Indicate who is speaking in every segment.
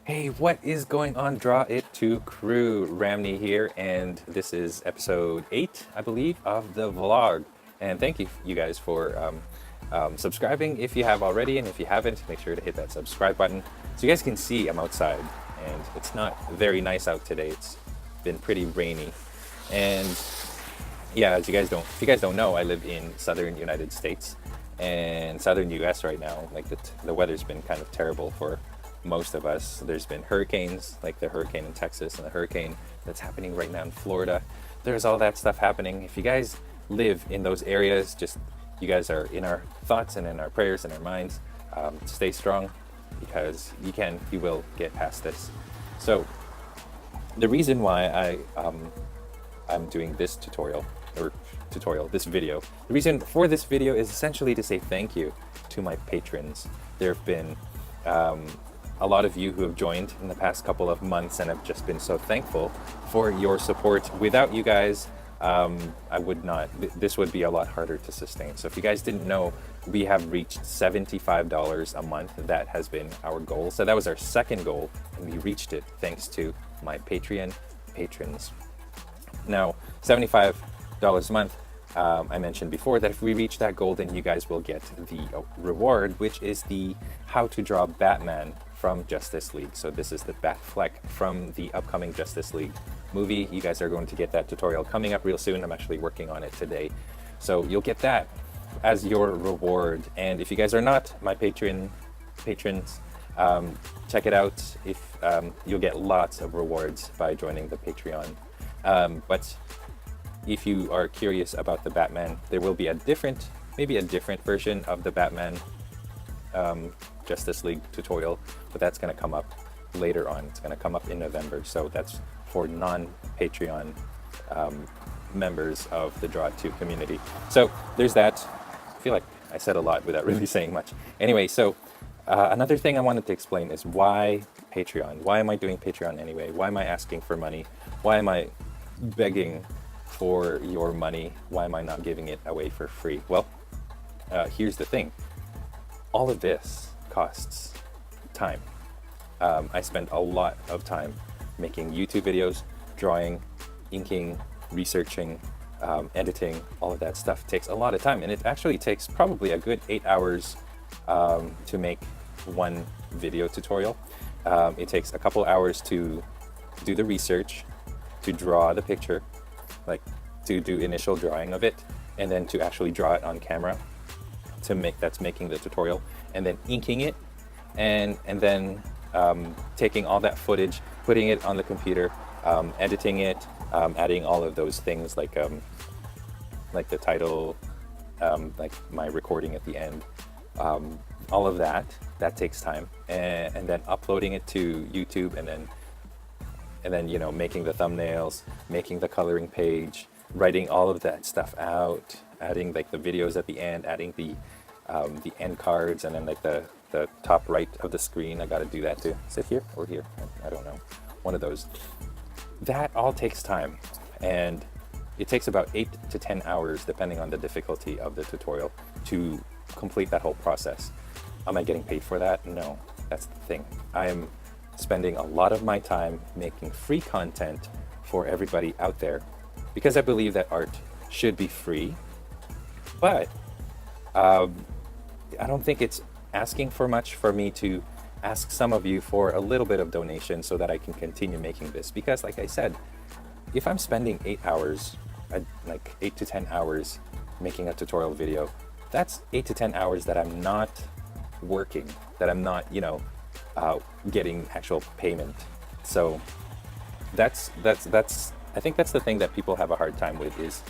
Speaker 1: Hey, what is going on, Draw It To crew? Ramny here, and this is episode 8, I believe, of the vlog. And thank you guys for subscribing if you have already, and if you haven't, make sure to hit that subscribe button. So you guys can see I'm outside, and it's not very nice out today. It's been pretty rainy. And yeah, as if you guys don't know, I live in southern United States and southern US right now. Like the weather's been kind of terrible for most of us. There's been hurricanes, like the hurricane in Texas and the hurricane that's happening right now in Florida. There's all that stuff happening. If you guys live in those areas, just you guys are in our thoughts and in our prayers and our minds. Stay strong, because you will get past this. So the reason why I'm doing this this video. The reason for this video is essentially to say thank you to my patrons. There have been a lot of you who have joined in the past couple of months, and I've just been so thankful for your support. Without you guys, this would be a lot harder to sustain. So if you guys didn't know, we have reached $75 a month. That has been our goal. So that was our second goal, and we reached it thanks to my Patreon patrons. Now, $75 a month, I mentioned before that if we reach that goal, then you guys will get the reward, which is the how to draw Batman from Justice League. So this is the Batfleck from the upcoming Justice League movie. You guys are going to get that tutorial coming up real soon. I'm actually working on it today. So you'll get that as your reward. And if you guys are not my patrons, check it out. If you'll get lots of rewards by joining the Patreon. But if you are curious about the Batman, there will be maybe a different version of the Batman Justice League tutorial, but that's going to come up later on. It's going to come up in November, so that's for non-Patreon members of the drawittoo community. So there's that. I feel like I said a lot without really saying much. Anyway, so another thing I wanted to explain is why Patreon. Why am I doing Patreon anyway? Why am I asking for money? Why am I begging for your money? Why am I not giving it away for free? Well, here's the thing. All of this costs time. I spend a lot of time making YouTube videos, drawing, inking, researching, editing. All of that stuff takes a lot of time, and it actually takes probably a good 8 hours to make one video tutorial. It takes a couple hours to do the research, to draw the picture, like to do initial drawing of it, and then to actually draw it on camera that's making the tutorial, and then inking it, and then taking all that footage, putting it on the computer, editing it, adding all of those things like the title, like my recording at the end, all of that takes time, and then uploading it to YouTube, and then making the thumbnails, making the coloring page, writing all of that stuff out, adding like the videos at the end, adding the end cards, and then like the top right of the screen. I got to do that too. Is it here or here? I don't know. One of those. That all takes time, and it takes about 8 to 10 hours depending on the difficulty of the tutorial to complete that whole process. Am I getting paid for that? No, that's the thing. I am spending a lot of my time making free content for everybody out there, because I believe that art should be free. But I don't think it's asking for much for me to ask some of you for a little bit of donation so that I can continue making this. Because like I said, if I'm spending 8 hours, like 8 to 10 hours making a tutorial video, that's 8 to 10 hours that I'm not working, that I'm not, getting actual payment. So that's I think that's the thing that people have a hard time with, is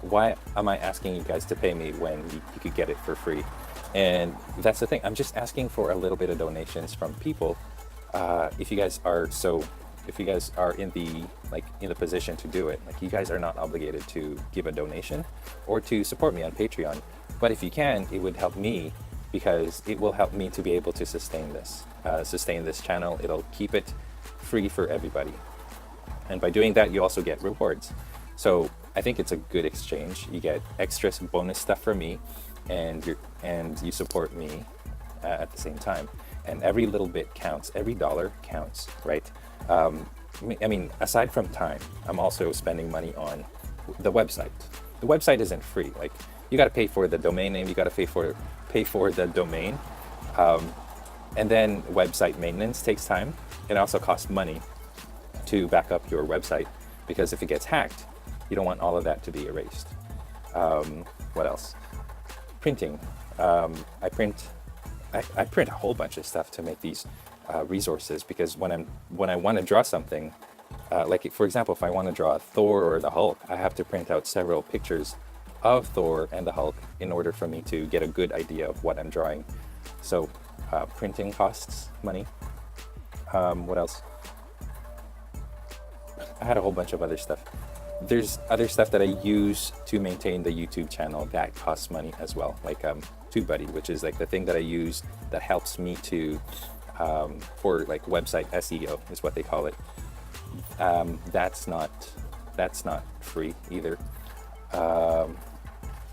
Speaker 1: why am I asking you guys to pay me when you could get it for free? And that's the thing. I'm just asking for a little bit of donations from people. If you guys are in the position to do it, like, you guys are not obligated to give a donation or to support me on Patreon. But if you can, it would help me, because it will help me to be able to sustain this channel. It'll keep it free for everybody. And by doing that, you also get rewards. So I think it's a good exchange. You get extra bonus stuff from me, and you support me at the same time. and every little bit counts. Every dollar counts, right? I mean, aside from time, I'm also spending money on the website. The website isn't free. Like, you got to pay for the domain name. You got to pay for the domain, and then website maintenance takes time. It also costs money to back up your website, because if it gets hacked, you don't want all of that to be erased. What else? Printing. I print a whole bunch of stuff to make these resources, because when I want to draw something, like for example, if I want to draw Thor or the Hulk, I have to print out several pictures of Thor and the Hulk in order for me to get a good idea of what I'm drawing. So printing costs money. What else? I had a whole bunch of other stuff. There's other stuff that I use to maintain the YouTube channel that costs money as well, like TubeBuddy, which is like the thing that I use that helps me to for like website SEO is what they call it. That's not free either.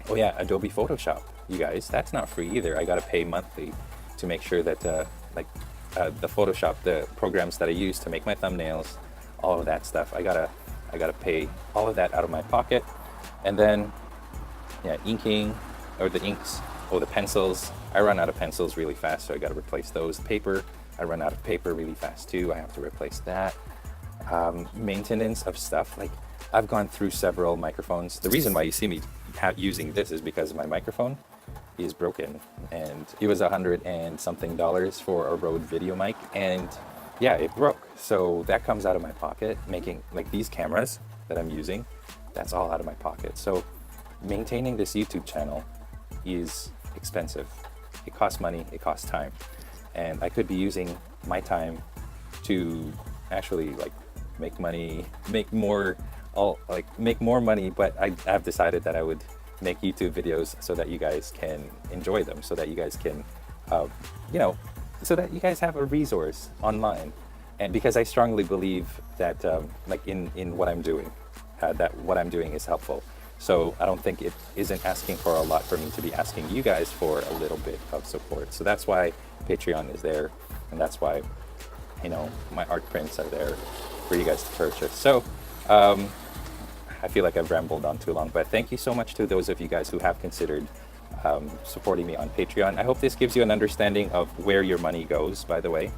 Speaker 1: Oh yeah, Adobe Photoshop, you guys, that's not free either. I gotta pay monthly to make sure that the Photoshop, the programs that I use to make my thumbnails, all of that stuff, I gotta pay all of that out of my pocket. And then yeah, inking, or the inks, the pencils, I run out of pencils really fast, so I gotta replace those. Paper, I run out of paper really fast too, I have to replace that. Maintenance of stuff, like I've gone through several microphones. The reason why you see me using this is because my microphone is broken, and it was $100 and something for a Rode video mic, and yeah, it broke. So that comes out of my pocket. Making like these cameras that I'm using, that's all out of my pocket. So maintaining this YouTube channel is expensive. It costs money, it costs time, and I could be using my time to actually like make money, make more money, but I've decided that I would make YouTube videos so that you guys can enjoy them, so that you guys can, so that you guys have a resource online. And because I strongly believe that, like in what I'm doing, that what I'm doing is helpful. So I don't think it isn't asking for a lot for me to be asking you guys for a little bit of support. So that's why Patreon is there, and that's why, my art prints are there for you guys to purchase. So I feel like I've rambled on too long, but thank you so much to those of you guys who have considered supporting me on Patreon. I hope this gives you an understanding of where your money goes, by the way.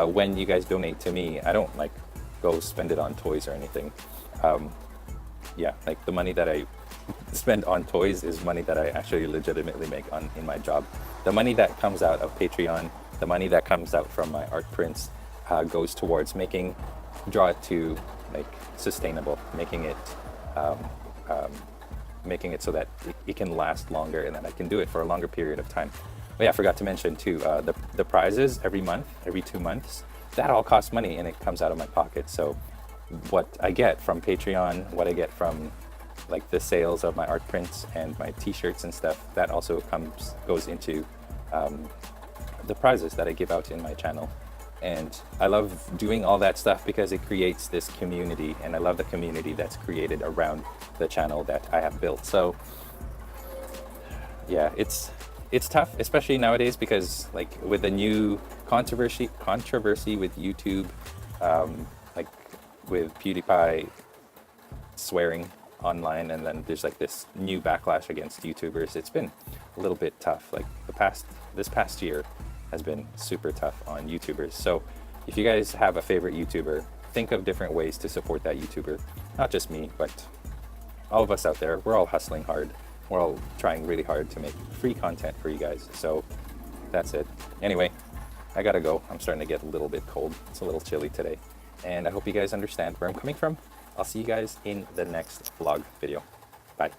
Speaker 1: When you guys donate to me, I don't like go spend it on toys or anything. Yeah, like the money that I spend on toys is money that I actually legitimately make in my job. The money that comes out of Patreon, the money that comes out from my art prints, goes towards making drawittoo like sustainable, making it so that it can last longer, and that I can do it for a longer period of time. But yeah, I forgot to mention too, the prizes every month, every 2 months, that all costs money, and it comes out of my pocket. So what I get from Patreon, what I get from like the sales of my art prints and my t-shirts and stuff, that also goes into the prizes that I give out in my channel. And I love doing all that stuff because it creates this community, and I love the community that's created around the channel that I have built. So yeah, it's tough, especially nowadays, because like with the new controversy with YouTube, like with PewDiePie swearing online, and then there's like this new backlash against YouTubers. It's been a little bit tough. Like this past year has been super tough on YouTubers. So if you guys have a favorite YouTuber, think of different ways to support that YouTuber. Not just me, but all of us out there. We're all hustling hard. We're all trying really hard to make free content for you guys. So that's it. Anyway, I gotta go. I'm starting to get a little bit cold. It's a little chilly today. And I hope you guys understand where I'm coming from. I'll see you guys in the next vlog video. Bye.